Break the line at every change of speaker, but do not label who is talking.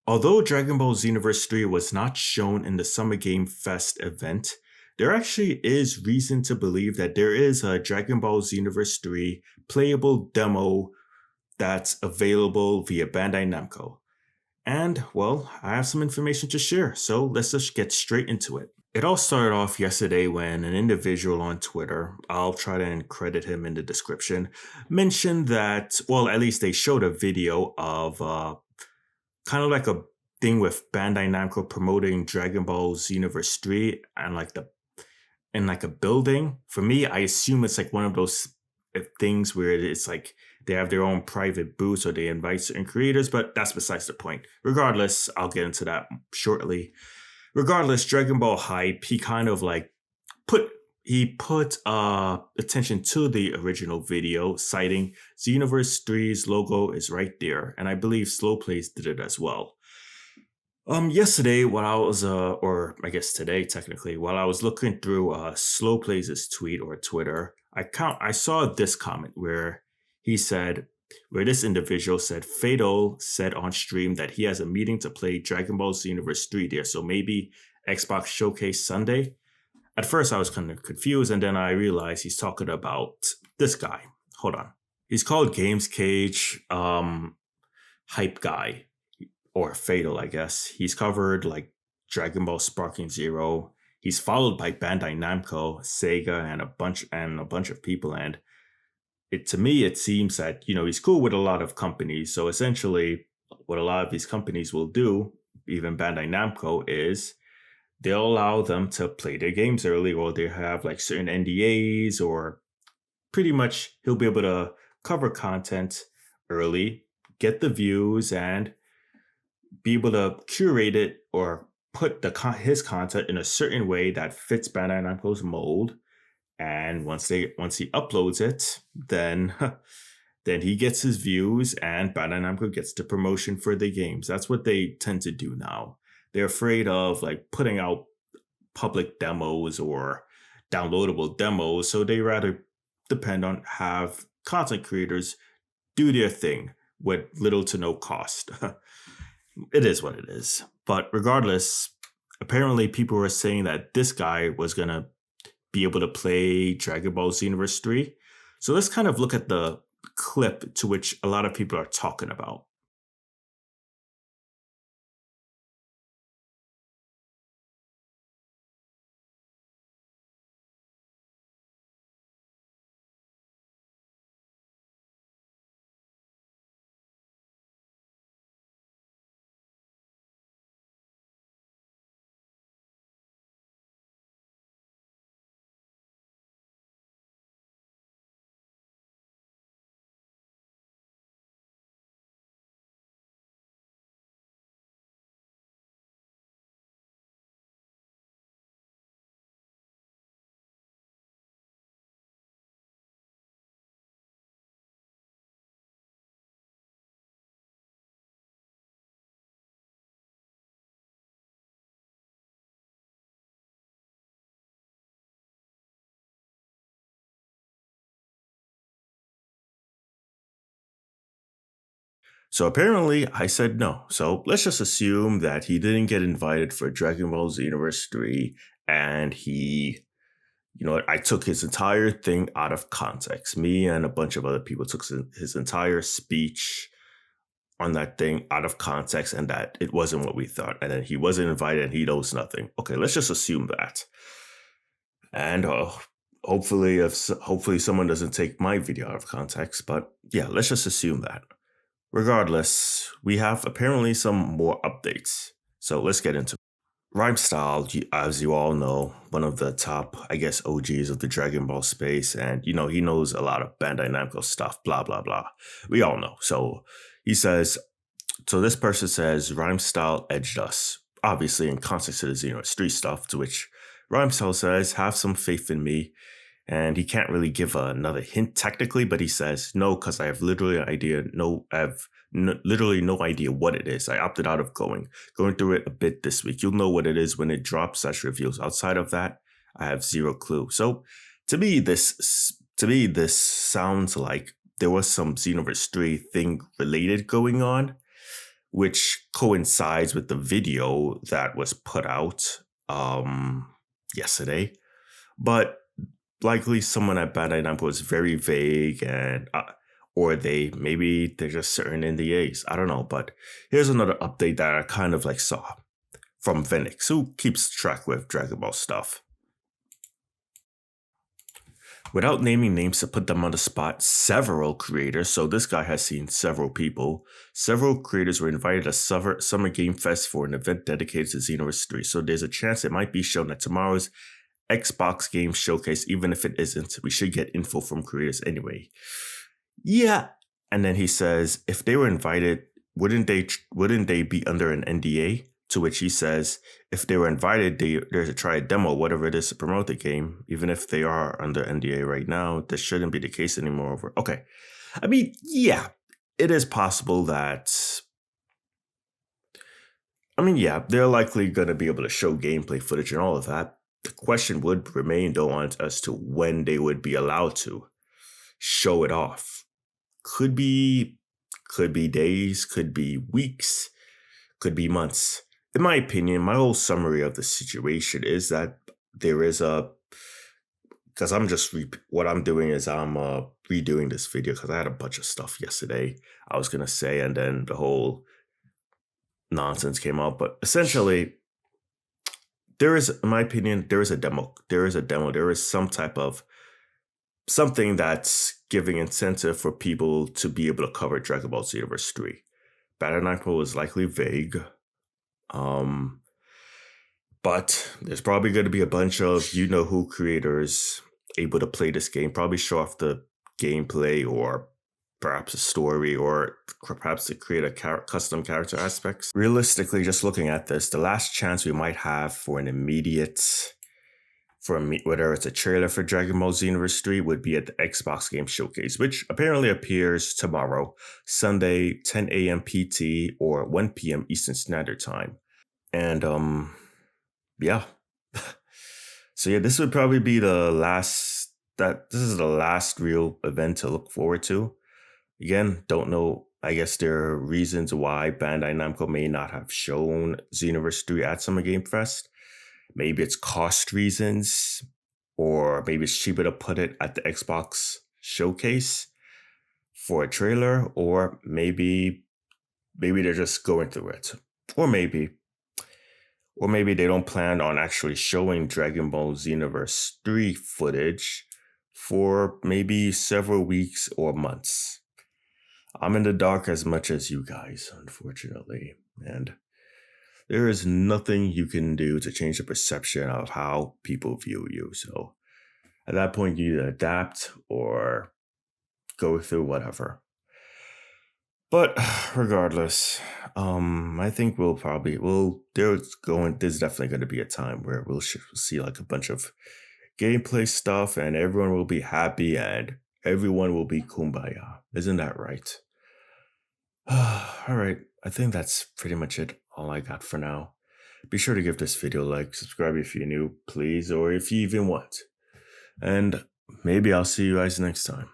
Although Dragon Ball Xenoverse 3 was not shown in the Summer Game Fest event, there actually is reason to believe that there is a Dragon Ball Xenoverse 3 playable demo that's available via Bandai Namco. And, well, I have some information to share, so let's just get straight into it. It all started off yesterday when an individual on Twitter, I'll try to credit him in the description, mentioned that, well, at least they showed a video of kind of like a thing with Bandai Namco promoting Dragon Ball Xenoverse 3 and like the in like a building. For me, I assume it's like one of those things where it's like they have their own private booths or they invite certain creators, but that's besides the point. Regardless, I'll get into that shortly. Regardless, Dragon Ball Hype, he kind of like put attention to the original video, citing Xenoverse 3's logo is right there, and I believe Slow Plays did it as well. Yesterday, while I was, or I guess today, technically, while I was looking through Slow Plays' tweet or Twitter, I saw this comment where this individual said, Fadel said on stream that he has a meeting to play Dragon Ball Xenoverse 3 there, so maybe Xbox Showcase Sunday. At first, I was kind of confused, and then I realized he's talking about this guy. Hold on. He's called DBSHYPE Hype Guy. Or Fadel, I guess. He's covered like Dragon Ball Sparking Zero. He's followed by Bandai Namco, Sega, and a bunch of people. And to me, it seems that he's cool with a lot of companies. So essentially, what a lot of these companies will do, even Bandai Namco, is they'll allow them to play their games early, or they have like certain NDAs, or pretty much he'll be able to cover content early, get the views, and be able to curate it or put his content in a certain way that fits Bandai Namco's mold. And once he uploads it, then he gets his views and Bandai Namco gets the promotion for the games. That's what they tend to do now. They're afraid of like putting out public demos or downloadable demos, so they rather depend on have content creators do their thing with little to no cost. It is what it is. But regardless, apparently people were saying that this guy was going to be able to play Dragon Ball Xenoverse 3. So let's kind of look at the clip to which a lot of people are talking about. So apparently I said no. So let's just assume that he didn't get invited for Dragon Ball Xenoverse 3 and I took his entire thing out of context. Me and a bunch of other people took his entire speech on that thing out of context and that it wasn't what we thought. And then he wasn't invited and he knows nothing. Okay, let's just assume that. And hopefully someone doesn't take my video out of context. But yeah, let's just assume that. Regardless, we have apparently some more updates. So let's get into it. Rhymestyle, as you all know, one of the top, I guess, OGs of the Dragon Ball space. And, he knows a lot of Bandai Namco stuff, blah, blah, blah. We all know. So this person says, Rhymestyle edged us. Obviously, in context to the Xenoverse 3 stuff, to which Rhymestyle says, have some faith in me. And he can't really give another hint technically, but he says, no, because I have literally no idea what it is. I opted out of going through it a bit this week. You'll know what it is when it drops such reviews. Outside of that, I have zero clue. So to me, this sounds like there was some Xenoverse 3 thing related going on, which coincides with the video that was put out yesterday. But likely someone at Bandai Namco is very vague, and or they're just certain NDAs. I don't know. But here's another update that I kind of like saw from Venixys, who keeps track with Dragon Ball stuff. Without naming names to put them on the spot, several creators, so this guy has seen several people, several creators were invited to Summer Game Fest for an event dedicated to Xenoverse 3. So there's a chance it might be shown at tomorrow's Xbox Game Showcase. Even if it isn't, we should get info from creators anyway. Yeah. And then he says, if they were invited, wouldn't they be under an NDA? To which he says, if they were invited, they're to try a demo, whatever it is, to promote the game. Even if they are under NDA right now, this shouldn't be the case anymore. Okay. I mean, yeah, it is possible that... they're likely going to be able to show gameplay footage and all of that. The question would remain, though, as to when they would be allowed to show it off. Could be days, could be weeks, could be months. In my opinion, my whole summary of the situation is that there is because I'm just, what I'm doing is I'm redoing this video because I had a bunch of stuff yesterday I was going to say, and then the whole nonsense came out. But essentially, in my opinion, there is a demo. There is some type of something that's giving incentive for people to be able to cover Dragon Ball Xenoverse 3. Bandai Namco is likely vague. But there's probably going to be a bunch of who creators able to play this game, probably show off the gameplay or perhaps a story or perhaps to create a custom character aspects. Realistically, just looking at this, the last chance we might have for an immediate, whether it's a trailer for Dragon Ball Xenoverse 3, would be at the Xbox Game Showcase, which apparently appears tomorrow, Sunday, 10 a.m. PT or 1 p.m. Eastern Standard Time. And yeah. So yeah, this would probably be the last real event to look forward to. Again, don't know. I guess there are reasons why Bandai Namco may not have shown Xenoverse 3 at Summer Game Fest. Maybe it's cost reasons, or maybe it's cheaper to put it at the Xbox Showcase for a trailer, or maybe they're just going through it. Or maybe they don't plan on actually showing Dragon Ball Xenoverse 3 footage for maybe several weeks or months. I'm in the dark as much as you guys, unfortunately. And there is nothing you can do to change the perception of how people view you. So at that point, you either adapt or go through whatever. But regardless, I think there's definitely going to be a time where we'll see like a bunch of gameplay stuff and everyone will be happy and everyone will be kumbaya. Isn't that right? All right. I think that's pretty much it. All I got for now. Be sure to give this video a like, subscribe if you're new, please, or if you even want. And maybe I'll see you guys next time.